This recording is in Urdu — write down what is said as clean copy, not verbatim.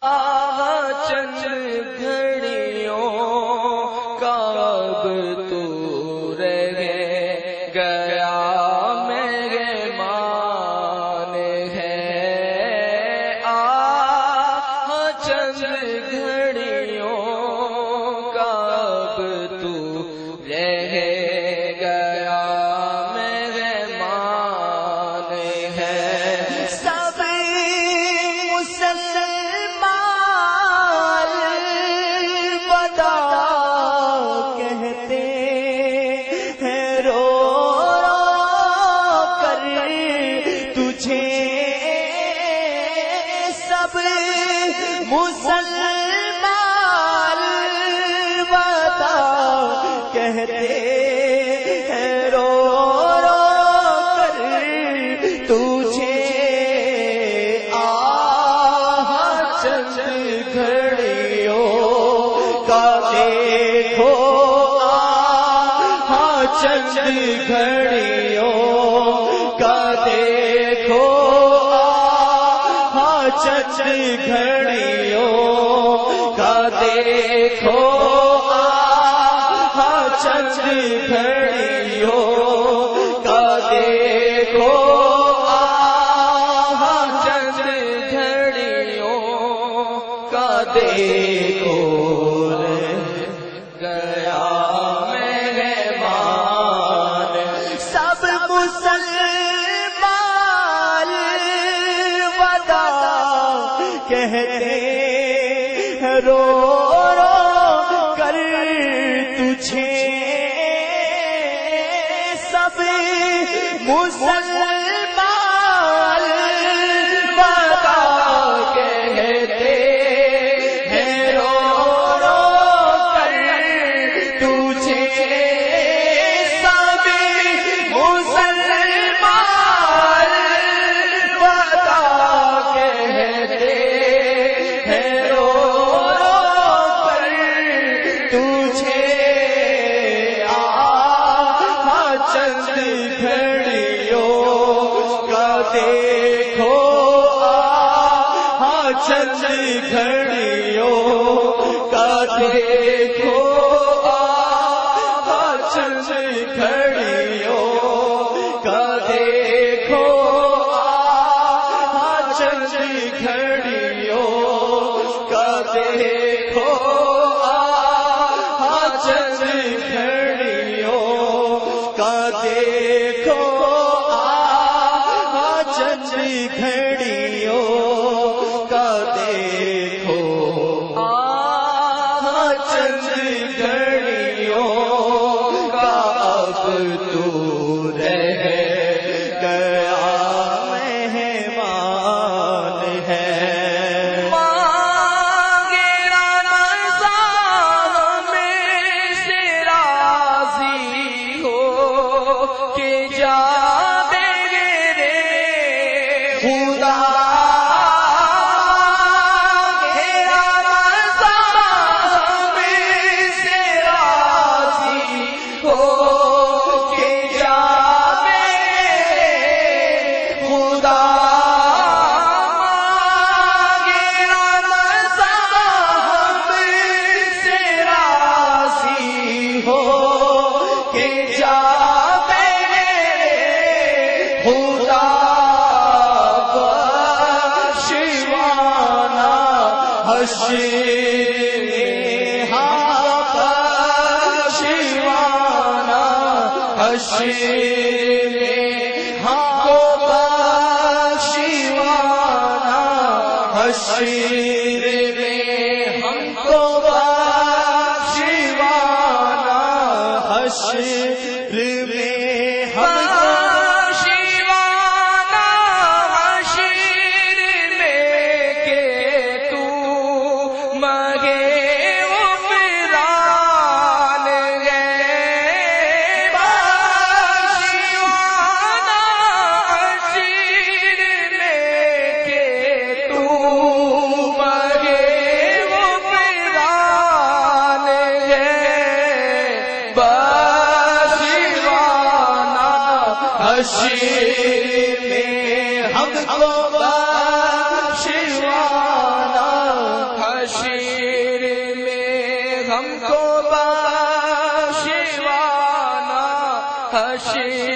چند گھڑیوں کا اب تو رہ گیا مہمان ہے چند گھڑیوں کا اب تو رہ گیا مہمان ہے سب مسلمان وعدہ کہتے ہیں رو رو کر تجھے چند گھڑیوں کا دیکھو چند گھڑیوں کا دیکھو چند گھڑیوں کا دیکھو چند گھڑیوں کا دیکھو چند گھڑیوں کا دیکھو گیا مہمان سب مسلمان کہتے ہیں رو رو کر تجھے سب مسلمان وعدہ کہتے ہیں رو رو کر تجھے سب مسلمان وعدہ کہتے چند گھڑیوں کا دیکھو چند گھڑیوں کا دیکھو چند گھڑیوں کا دیکھو چند گھڑیوں کا دیکھو چند گھڑیوں کا دیکھو چند گھڑیوں کا دیکھو چند گھڑیوں کا اب تو رہ گیا مہمان ہے شیوانا حشر ہم کو شیوانا حشر ہم کو شیوانا حشر ہم حشر میں ہم کو بخشوانا حشر